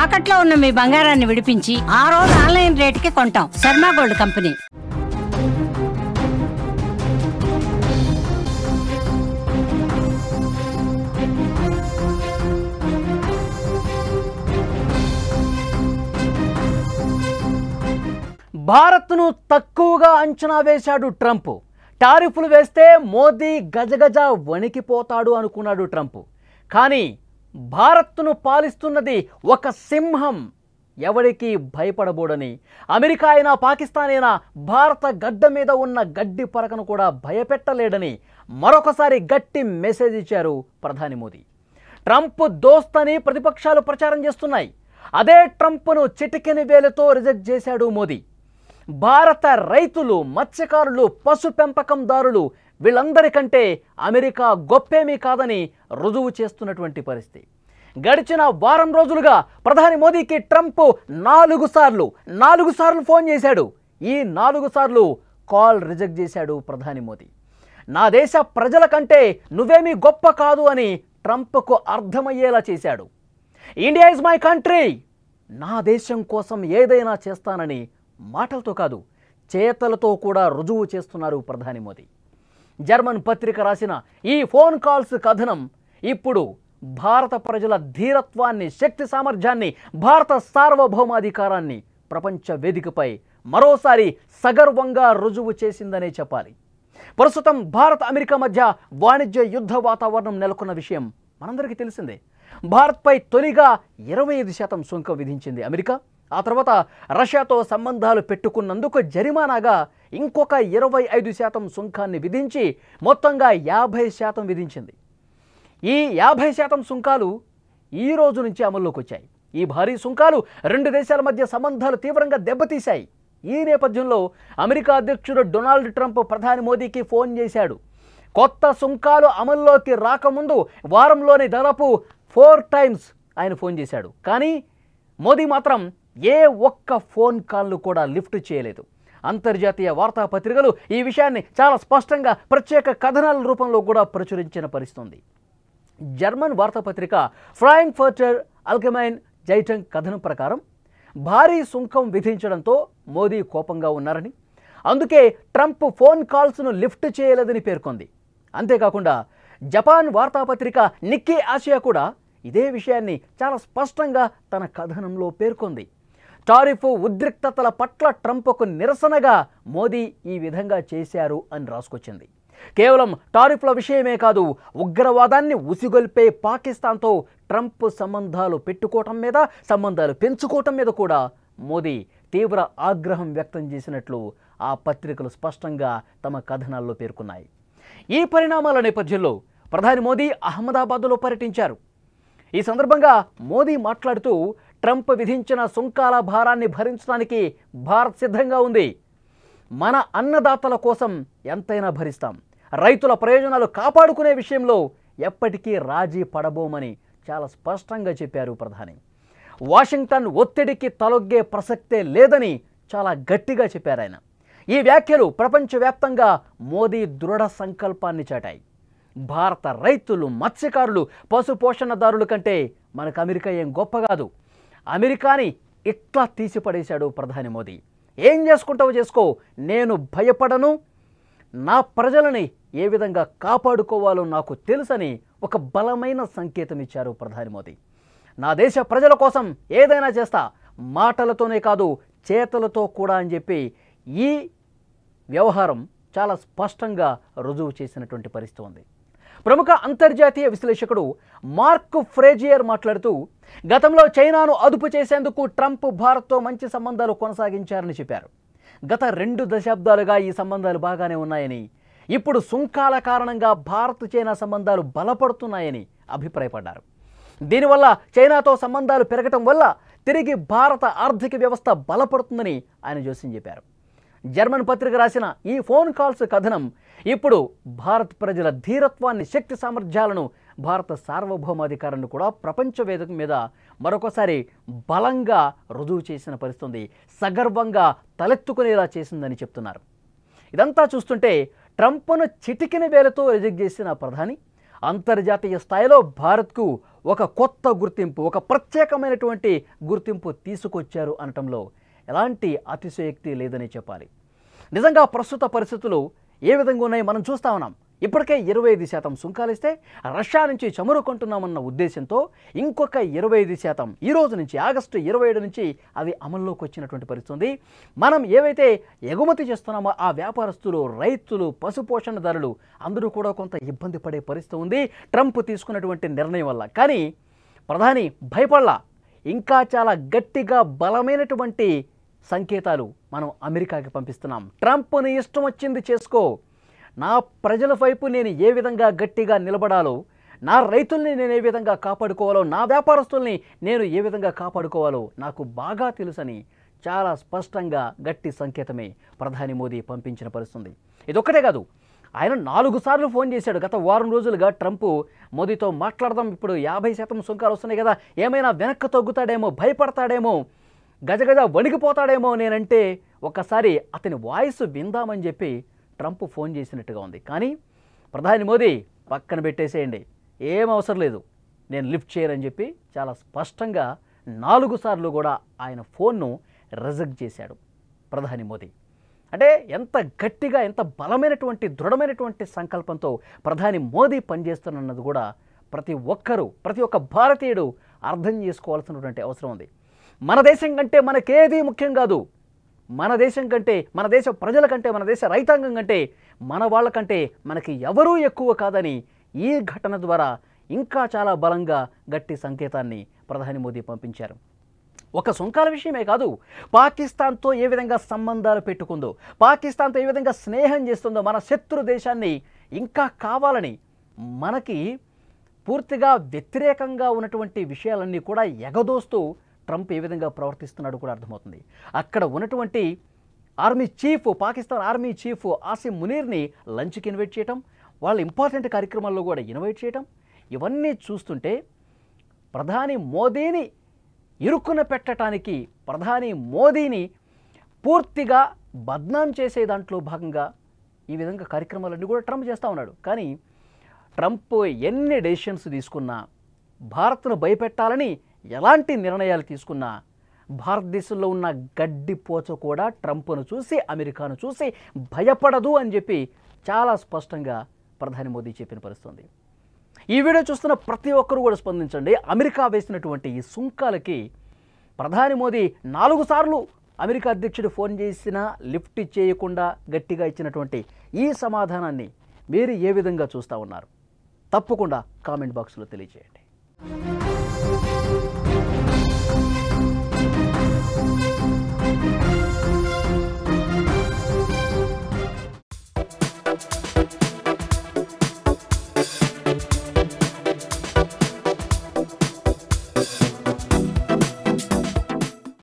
తాకట్లో ఉన్న మీ బంగారాన్ని విడిపించి ఆ రోజు ఆన్లైన్ రేటుకి కొంటాం. Sharma gold company. భారత్ను తక్కువగా అంచనా వేశాడు ట్రంప్. టారిఫ్లు వేస్తే మోదీ గజగజ వణికిపోతాడు అనుకున్నాడు ట్రంప్. కానీ భారత్ను పాలిస్తున్నది ఒక సింహం, ఎవరికి భయపడబోడని. అమెరికా అయినా పాకిస్తాన్ అయినా భారత గడ్డ మీద ఉన్న గడ్డి పరకను కూడా భయపెట్టలేడని మరొకసారి గట్టి మెసేజ్ ఇచ్చారు ప్రధాని మోదీ. ట్రంప్ దోస్తని ప్రతిపక్షాలు ప్రచారం చేస్తున్నాయి. అదే ట్రంప్ను చిటికెని వేలతో రిజెక్ట్ చేశాడు మోదీ. భారత రైతులు, మత్స్యకారులు, పశు పెంపకందారులు వీళ్ళందరికంటే అమెరికా గొప్పేమీ కాదని రుజువు చేస్తున్నటువంటి పరిస్థితి. గడిచిన వారం రోజులుగా ప్రధాని మోదీకి ట్రంప్ 4 సార్లు ఫోన్ చేశాడు. ఈ 4 సార్లు కాల్ రిజెక్ట్ చేశాడు ప్రధాని మోదీ. నా దేశ ప్రజల కంటే నువ్వేమీ గొప్ప కాదు అని ట్రంప్కు అర్థమయ్యేలా చేశాడు. ఇండియా ఇస్ మై కంట్రీ, నా దేశం కోసం ఏదైనా చేస్తానని మాటలతో కాదు చేతలతో కూడా రుజువు చేస్తున్నారు ప్రధాని మోదీ. జర్మన్ పత్రిక రాసిన ఈ ఫోన్ కాల్స్ కథనం ఇప్పుడు భారత ప్రజల ధీరత్వాన్ని, శక్తి సామర్థ్యాన్ని, భారత సార్వభౌమాధికారాన్ని ప్రపంచ వేదికపై మరోసారి సగర్వంగా రుజువు చేసిందనే చెప్పాలి. ప్రస్తుతం భారత్ అమెరికా మధ్య వాణిజ్య యుద్ధ వాతావరణం నెలకొన్న విషయం మనందరికీ తెలిసిందే. భారత్పై తొలిగా 25% సుంకం విధించింది అమెరికా. ఆ తర్వాత రష్యాతో సంబంధాలు పెట్టుకున్నందుకు జరిమానాగా ఇంకొక 25% సుంకాన్ని విధించి మొత్తంగా 50% విధించింది. ఈ 50% సుంకాలు ఈ రోజు నుంచి అమల్లోకి వచ్చాయి. ఈ భారీ సుంకాలు రెండు దేశాల మధ్య సంబంధాలు తీవ్రంగా దెబ్బతీశాయి. ఈ నేపథ్యంలో అమెరికా అధ్యక్షుడు డొనాల్డ్ ట్రంప్ ప్రధాని మోదీకి ఫోన్ చేశాడు. కొత్త సుంకాలు అమల్లోకి రాకముందు వారంలోనే దాదాపు 4 టైమ్స్ ఆయన ఫోన్ చేశాడు. కానీ మోదీ మాత్రం ఏ ఒక్క ఫోన్ కాల్ను కూడా లిఫ్ట్ చేయలేదు. అంతర్జాతీయ వార్తాపత్రికలు ఈ విషయాన్ని చాలా స్పష్టంగా ప్రత్యేక కథనాల రూపంలో కూడా ప్రచురించిన పరిస్థితుంది. జర్మన్ వార్తాపత్రిక ఫ్రాంక్ఫర్టర్ అల్గెమైన్ జైటంగ్ కథనం ప్రకారం భారీ సుంకం విధించడంతో మోదీ కోపంగా ఉన్నారని, అందుకే ట్రంప్ ఫోన్ కాల్స్ను లిఫ్ట్ చేయలేదని పేర్కొంది. అంతేకాకుండా జపాన్ వార్తాపత్రిక నిక్కీ ఆసియా కూడా ఇదే విషయాన్ని చాలా స్పష్టంగా తన కథనంలో పేర్కొంది. టారిఫ్ ఉద్రిక్తతల పట్ల ట్రంప్కు నిరసనగా మోదీ ఈ విధంగా చేశారు అని రాసుకొచ్చింది. కేవలం టారిఫ్ల విషయమే కాదు, ఉగ్రవాదాన్ని ఉసిగొల్పే పాకిస్తాన్తో ట్రంప్ సంబంధాలు పెంచుకోవటం మీద కూడా మోదీ తీవ్ర ఆగ్రహం వ్యక్తం చేసినట్లు ఆ పత్రికలు స్పష్టంగా తమ కథనాల్లో పేర్కొన్నాయి. ఈ పరిణామాల నేపథ్యంలో ప్రధాని మోదీ అహ్మదాబాద్లో పర్యటించారు. ఈ సందర్భంగా మోదీ మాట్లాడుతూ ట్రంప్ విధించిన సుంకాల భారాన్ని భరించడానికి భారత్ సిద్ధంగా ఉంది. మన అన్నదాతల కోసం ఎంతైనా భరిస్తాం. రైతుల ప్రయోజనాలు కాపాడుకునే విషయంలో ఎప్పటికీ రాజీ పడబోమని చాలా స్పష్టంగా చెప్పారు ప్రధాని. వాషింగ్టన్ ఒత్తిడికి తలొగ్గే ప్రసక్తే లేదని చాలా గట్టిగా చెప్పారు ఆయన. ఈ వ్యాఖ్యలు ప్రపంచవ్యాప్తంగా మోదీ దృఢ సంకల్పాన్ని చాటాయి. భారత రైతులు, మత్స్యకారులు, పశుపోషణదారుల కంటే మనకు అమెరికా ఏం గొప్ప కాదు. అమెరికాని ఇట్లా తీసిపడేశాడు ప్రధాని మోదీ. ఏం చేసుకుంటావో చేసుకో, నేను భయపడను, నా ప్రజలని ఏ విధంగా కాపాడుకోవాలో నాకు తెలుసని ఒక బలమైన సంకేతం ఇచ్చారు ప్రధాని మోదీ. నా దేశ ప్రజల కోసం ఏదైనా చేస్తా, మాటలతోనే కాదు చేతలతో కూడా అని చెప్పి ఈ వ్యవహారం చాలా స్పష్టంగా రుజువు చేసినటువంటి పరిస్థితి ఉంది. ప్రముఖ అంతర్జాతీయ విశ్లేషకుడు మార్క్ ఫ్రేజియర్ మాట్లాడుతూ గతంలో చైనాను అదుపు చేసేందుకు ట్రంప్ భారత్తో మంచి సంబంధాలు కొనసాగించారని చెప్పారు. గత 2 దశాబ్దాలుగా ఈ సంబంధాలు బాగానే ఉన్నాయని, ఇప్పుడు సుంకాల కారణంగా భారత్ చైనా సంబంధాలు బలపడుతున్నాయని అభిప్రాయపడ్డారు. దీనివల్ల చైనాతో సంబంధాలు పెరగటం వల్ల తిరిగి భారత ఆర్థిక వ్యవస్థ బలపడుతుందని ఆయన జోస్యం చెప్పారు. జర్మన్ పత్రిక రాసిన ఈ ఫోన్ కాల్స్ కథనం ఇప్పుడు భారత్ ప్రజల ధీరత్వాన్ని, శక్తి సామర్థ్యాలను, భారత సార్వభౌమాధికారాన్ని కూడా ప్రపంచ వేదిక మీద మరొకసారి బలంగా రుజువు చేసిన పరిస్థితి, సగర్వంగా తలెత్తుకునేలా చేసిందని చెప్తున్నారు. ఇదంతా చూస్తుంటే ట్రంప్ను చిటికిన వేలతో రిజెక్ట్ చేసిన ప్రధాని అంతర్జాతీయ స్థాయిలో భారత్కు ఒక కొత్త గుర్తింపు, ఒక ప్రత్యేకమైనటువంటి గుర్తింపు తీసుకొచ్చారు అనటంలో ఎలాంటి అతిశయోక్తి లేదని చెప్పాలి. నిజంగా ప్రస్తుత పరిస్థితులు ఏ విధంగా ఉన్నాయి మనం చూస్తూ ఉన్నాం. ఇప్పటికే 25% సుంకాలిస్తే రష్యా నుంచి చమురు కొంటున్నామన్న ఉద్దేశంతో ఇంకొక 25% ఈ రోజు నుంచి ఆగస్టు 27 నుంచి అది అమల్లోకి వచ్చినటువంటి పరిస్థితి. మనం ఏవైతే ఎగుమతి చేస్తున్నామో ఆ వ్యాపారస్తులు, రైతులు, పశుపోషణదారులు అందరూ కూడా కొంత ఇబ్బంది పడే పరిస్థితి ఉంది ట్రంప్ తీసుకున్నటువంటి నిర్ణయం వల్ల. కానీ ప్రధాని భయపడలా. ఇంకా చాలా గట్టిగా బలమైనటువంటి సంకేతాలు మనం అమెరికాకి పంపిస్తున్నాం. ట్రంప్ని ఇష్టం వచ్చింది చేసుకో, నా ప్రజల వైపు నేను ఏ విధంగా గట్టిగా నిలబడాలో, నా రైతుల్ని నేను ఏ విధంగా కాపాడుకోవాలో, నా వ్యాపారస్తుల్ని నేను ఏ విధంగా కాపాడుకోవాలో నాకు బాగా తెలుసని చాలా స్పష్టంగా గట్టి సంకేతమే ప్రధాని మోదీ పంపించిన పరిస్థితి. ఇదొక్కటే కాదు, ఆయన 4 సార్లు ఫోన్ చేశాడు గత వారం రోజులుగా. ట్రంప్ మోదీతో మాట్లాడదాం, ఇప్పుడు 50% సుంకాలు వస్తున్నాయి కదా, ఏమైనా వెనక్కి తగ్గుతాడేమో, భయపడతాడేమో, గజగజ వణికిపోతాడేమో నేనంటే ఒక్కసారి అతని వాయిస్ విందామని చెప్పి ట్రంప్ ఫోన్ చేసినట్టుగా ఉంది. కానీ ప్రధాని మోదీ పక్కన పెట్టేసేయండి, ఏం అవసరం లేదు, నేను లిఫ్ట్ చేయరని చెప్పి చాలా స్పష్టంగా 4 సార్లు కూడా ఆయన ఫోన్ను రిజెక్ట్ చేశాడు ప్రధాని మోదీ. అంటే ఎంత గట్టిగా, ఎంత బలమైనటువంటి, దృఢమైనటువంటి సంకల్పంతో ప్రధాని మోదీ పనిచేస్తున్నది కూడా ప్రతి ఒక్కరూ, ప్రతి ఒక్క భారతీయుడు అర్థం చేసుకోవాల్సినటువంటి అవసరం ఉంది. మన దేశం కంటే మనకేది ముఖ్యం కాదు. మన దేశం కంటే, మన దేశ ప్రజల కంటే, మన దేశ రైతాంగం కంటే, మన వాళ్ళకంటే మనకి ఎవరూ ఎక్కువ కాదని ఈ ఘటన ద్వారా ఇంకా చాలా బలంగా గట్టి సంకేతాన్ని ప్రధాని మోదీ పంపించారు. ఒక సుంకాల విషయమే కాదు, పాకిస్తాన్తో ఏ విధంగా సంబంధాలు పెట్టుకుందో, పాకిస్తాన్తో ఏ విధంగా స్నేహం చేస్తుందో, మన శత్రు దేశాన్ని ఇంకా కావాలని మనకి పూర్తిగా వ్యతిరేకంగా ఉన్నటువంటి విషయాలన్నీ కూడా ఎగదోస్తూ ట్రంప్ ఏ విధంగా ప్రవర్తిస్తున్నాడు కూడా అర్థమవుతుంది. అక్కడ ఉన్నటువంటి army chief, Pakistan army chief Asim మునీర్ని లంచ్కి ఇన్వైట్ చేయటం, వాళ్ళ ఇంపార్టెంట్ కార్యక్రమాల్లో కూడా ఇన్వైట్ చేయటం, ఇవన్నీ చూస్తుంటే ప్రధాని మోదీని ఇరుక్కున పెట్టడానికి, ప్రధాని మోదీని పూర్తిగా బద్నాం చేసే దాంట్లో భాగంగా ఈ విధంగా కార్యక్రమాలన్నీ కూడా ట్రంప్ చేస్తూ ఉన్నాడు. కానీ ట్రంప్ ఎన్ని డెసిషన్స్ తీసుకున్నా, భారత్ను భయపెట్టాలని ఎలాంటి నిర్ణయాలు తీసుకున్నా, భారతదేశంలో ఉన్న గడ్డిపోచ కూడా ట్రంప్ను చూసి, అమెరికాను చూసి భయపడదు అని చెప్పి చాలా స్పష్టంగా ప్రధాని మోదీ చెప్పిన పరిస్థితి. ఈ వీడియో చూస్తున్న ప్రతి ఒక్కరూ కూడా స్పందించండి. అమెరికా వేసినటువంటి ఈ సుంకాలకి ప్రధాని మోదీ 4 సార్లు అమెరికా అధ్యక్షుడు ఫోన్ చేసినా లిఫ్ట్ చేయకుండా గట్టిగా ఇచ్చినటువంటి ఈ సమాధానాన్ని మీరు ఏ విధంగా చూస్తూ ఉన్నారు? తప్పకుండా కామెంట్ బాక్స్లో తెలియజేయండి.